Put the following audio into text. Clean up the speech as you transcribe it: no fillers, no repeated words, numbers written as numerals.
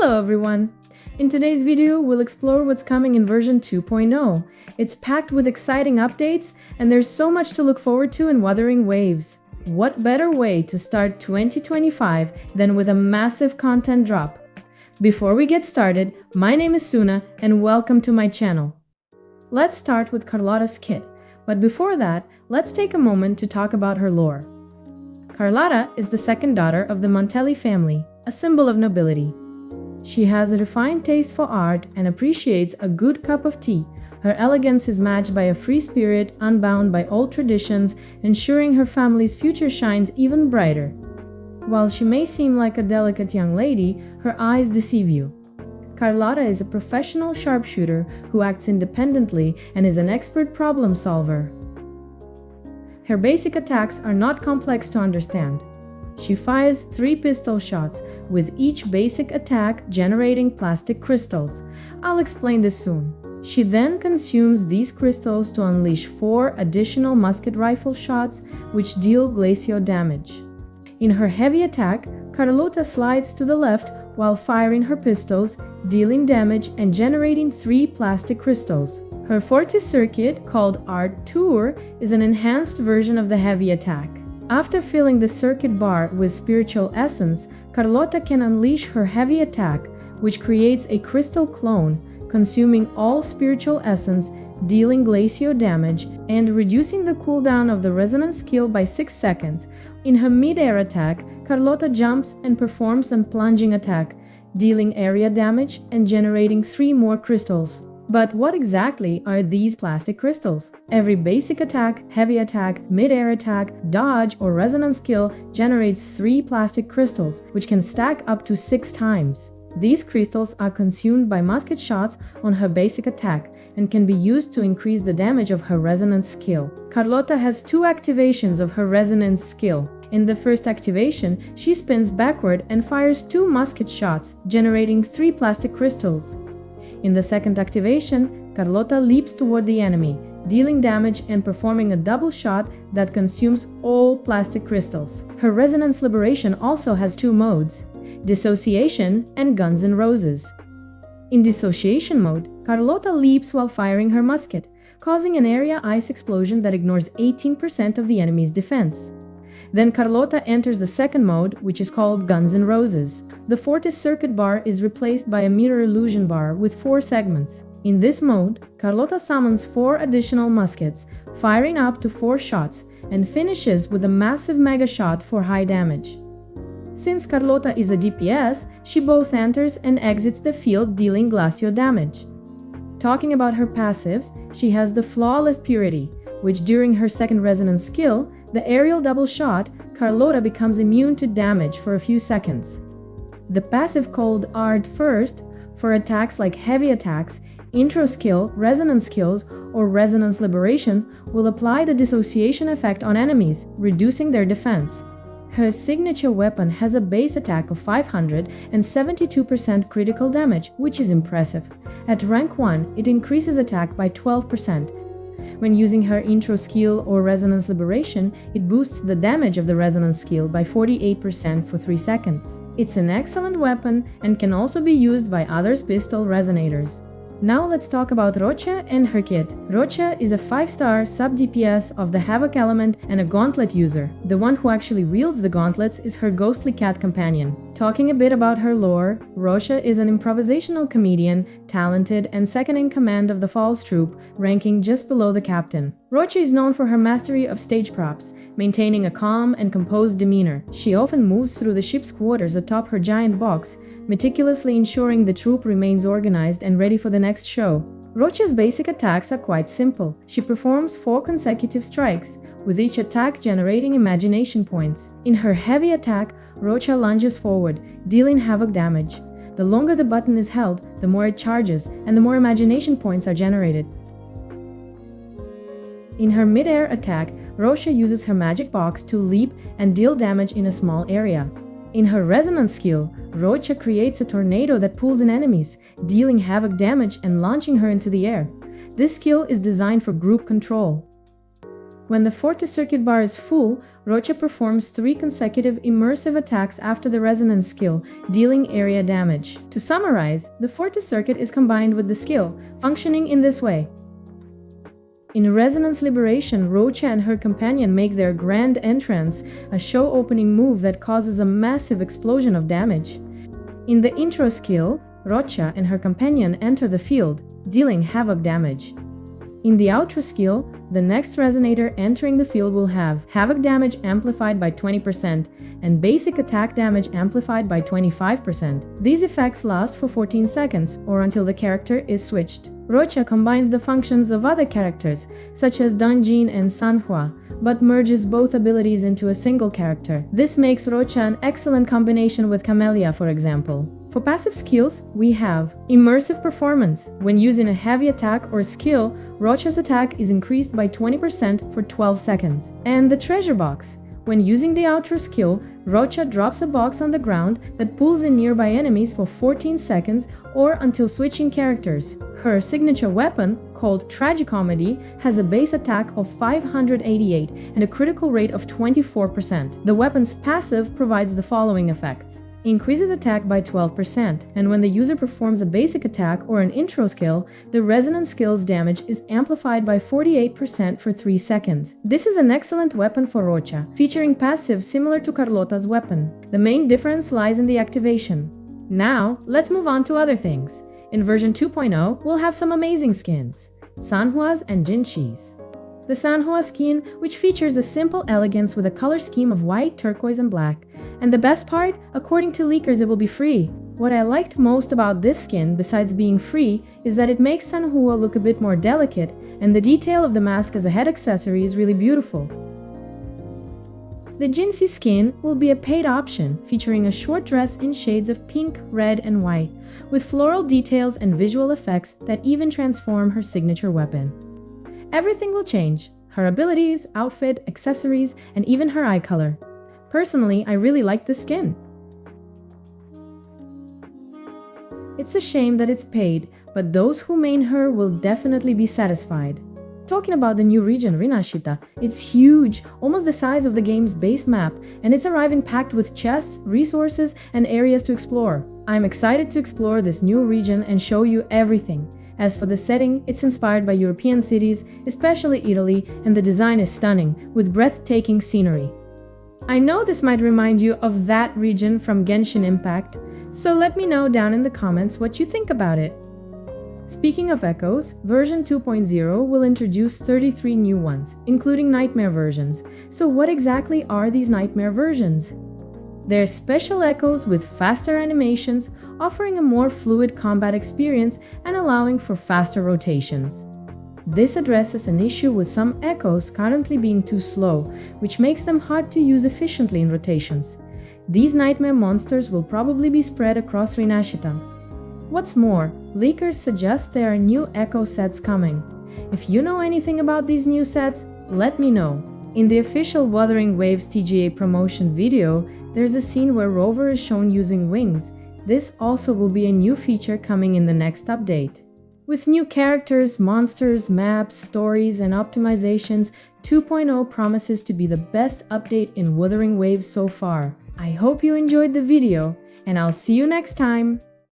Hello everyone! In today's video, we'll explore what's coming in version 2.0. It's packed with exciting updates, and there's so much to look forward to in Wuthering Waves. What better way to start 2025 than with a massive content drop? Before we get started, my name is Suna, and welcome to my channel. Let's start with Carlotta's Kit, but before that, let's take a moment to talk about her lore. Carlotta is the second daughter of the Montelli family, a symbol of nobility. She has a refined taste for art and appreciates a good cup of tea. Her elegance is matched by a free spirit, unbound by old traditions, ensuring her family's future shines even brighter. While she may seem like a delicate young lady, her eyes deceive you. Carlotta is a professional sharpshooter who acts independently and is an expert problem solver. Her basic attacks are not complex to understand. She fires 3 pistol shots, with each basic attack generating plastic crystals. I'll explain this soon. She then consumes these crystals to unleash 4 additional musket rifle shots, which deal glacial damage. In her heavy attack, Carlotta slides to the left while firing her pistols, dealing damage and generating 3 plastic crystals. Her forte circuit, called Art Tour, is an enhanced version of the heavy attack. After filling the circuit bar with spiritual essence, Carlotta can unleash her heavy attack, which creates a crystal clone, consuming all spiritual essence, dealing glacial damage, and reducing the cooldown of the resonance skill by 6 seconds. In her mid-air attack, Carlotta jumps and performs a plunging attack, dealing area damage and generating 3 more crystals. But what exactly are these plastic crystals? Every basic attack, heavy attack, mid-air attack, dodge, or resonance skill generates 3 plastic crystals, which can stack up to 6 times. These crystals are consumed by musket shots on her basic attack and can be used to increase the damage of her resonance skill. Carlotta has 2 activations of her resonance skill. In the first activation, she spins backward and fires 2 musket shots, generating 3 plastic crystals. In the second activation, Carlotta leaps toward the enemy, dealing damage and performing a double shot that consumes all plastic crystals. Her resonance liberation also has 2 modes: Dissociation and Guns N' Roses. In Dissociation mode, Carlotta leaps while firing her musket, causing an area ice explosion that ignores 18% of the enemy's defense. Then Carlotta enters the second mode, which is called Guns N' Roses. The forte circuit bar is replaced by a mirror illusion bar with 4 segments. In this mode, Carlotta summons 4 additional muskets, firing up to 4 shots, and finishes with a massive mega shot for high damage. Since Carlotta is a DPS, she both enters and exits the field, dealing glacial damage. Talking about her passives, she has the Flawless Purity, which during her second resonance skill, the aerial double shot, Carlotta becomes immune to damage for a few seconds. The passive called Art First, for attacks like heavy attacks, intro skill, resonance skills, or resonance liberation, will apply the dissociation effect on enemies, reducing their defense. Her signature weapon has a base attack of 500 and 72% critical damage, which is impressive. At rank 1, it increases attack by 12%. When using her intro skill or resonance liberation, it boosts the damage of the resonance skill by 48% for 3 seconds. It's an excellent weapon and can also be used by other pistol resonators. Now let's talk about Roccia and her kit. Roccia is a 5-star sub-DPS of the Havoc element and a gauntlet user. The one who actually wields the gauntlets is her ghostly cat companion. Talking a bit about her lore, Roccia is an improvisational comedian, talented and second in command of the Falls Troop, ranking just below the captain. Roccia is known for her mastery of stage props, maintaining a calm and composed demeanor. She often moves through the ship's quarters atop her giant box, meticulously ensuring the troop remains organized and ready for the next show. Roccia's basic attacks are quite simple. She performs 4 consecutive strikes, with each attack generating imagination points. In her heavy attack, Roccia lunges forward, dealing havoc damage. The longer the button is held, the more it charges, and the more imagination points are generated. In her mid-air attack, Roccia uses her magic box to leap and deal damage in a small area. In her resonance skill, Roccia creates a tornado that pulls in enemies, dealing havoc damage and launching her into the air. This skill is designed for group control. When the Forte circuit bar is full, Roccia performs 3 consecutive immersive attacks after the resonance skill, dealing area damage. To summarize, the Forte circuit is combined with the skill, functioning in this way. In Resonance Liberation, Roccia and her companion make their grand entrance, a show-opening move that causes a massive explosion of damage. In the intro skill, Roccia and her companion enter the field, dealing havoc damage. In the outro skill, the next resonator entering the field will have havoc damage amplified by 20% and basic attack damage amplified by 25%. These effects last for 14 seconds or until the character is switched. Roccia combines the functions of other characters, such as Dunjin and Sanhua, but merges both abilities into a single character. This makes Roccia an excellent combination with Camellia, for example. For passive skills, we have Immersive Performance. When using a heavy attack or skill, Roccia's attack is increased by 20% for 12 seconds. And the Treasure Box. When using the outro skill, Roccia drops a box on the ground that pulls in nearby enemies for 14 seconds or until switching characters. Her signature weapon, called Tragicomedy, has a base attack of 588 and a critical rate of 24%. The weapon's passive provides the following effects. Increases attack by 12%, and when the user performs a basic attack or an intro skill, the resonance skill's damage is amplified by 48% for 3 seconds. This is an excellent weapon for Roccia, featuring passive similar to Carlotta's weapon. The main difference lies in the activation. Now, let's move on to other things. In version 2.0, we'll have some amazing skins, Sanhua's and Jinchi's. The Sanhua skin, which features a simple elegance with a color scheme of white, turquoise, and black. And the best part, according to leakers, it will be free. What I liked most about this skin, besides being free, is that it makes Sanhua look a bit more delicate, and the detail of the mask as a head accessory is really beautiful. The Jinsi skin will be a paid option, featuring a short dress in shades of pink, red, and white, with floral details and visual effects that even transform her signature weapon. Everything will change: her abilities, outfit, accessories, and even her eye color. Personally, I really like this skin. It's a shame that it's paid, but those who main her will definitely be satisfied. Talking about the new region, Rinascita, it's huge, almost the size of the game's base map, and it's arriving packed with chests, resources, and areas to explore. I'm excited to explore this new region and show you everything. As for the setting, it's inspired by European cities, especially Italy, and the design is stunning, with breathtaking scenery. I know this might remind you of that region from Genshin Impact, so let me know down in the comments what you think about it. Speaking of echoes, version 2.0 will introduce 33 new ones, including nightmare versions. So what exactly are these nightmare versions? They're special echoes with faster animations, offering a more fluid combat experience and allowing for faster rotations. This addresses an issue with some echoes currently being too slow, which makes them hard to use efficiently in rotations. These nightmare monsters will probably be spread across Rinascita. What's more, leakers suggest there are new echo sets coming. If you know anything about these new sets, let me know. In the official Wuthering Waves TGA promotion video, there's a scene where Rover is shown using wings. This also will be a new feature coming in the next update. With new characters, monsters, maps, stories, and optimizations, 2.0 promises to be the best update in Wuthering Waves so far. I hope you enjoyed the video, and I'll see you next time!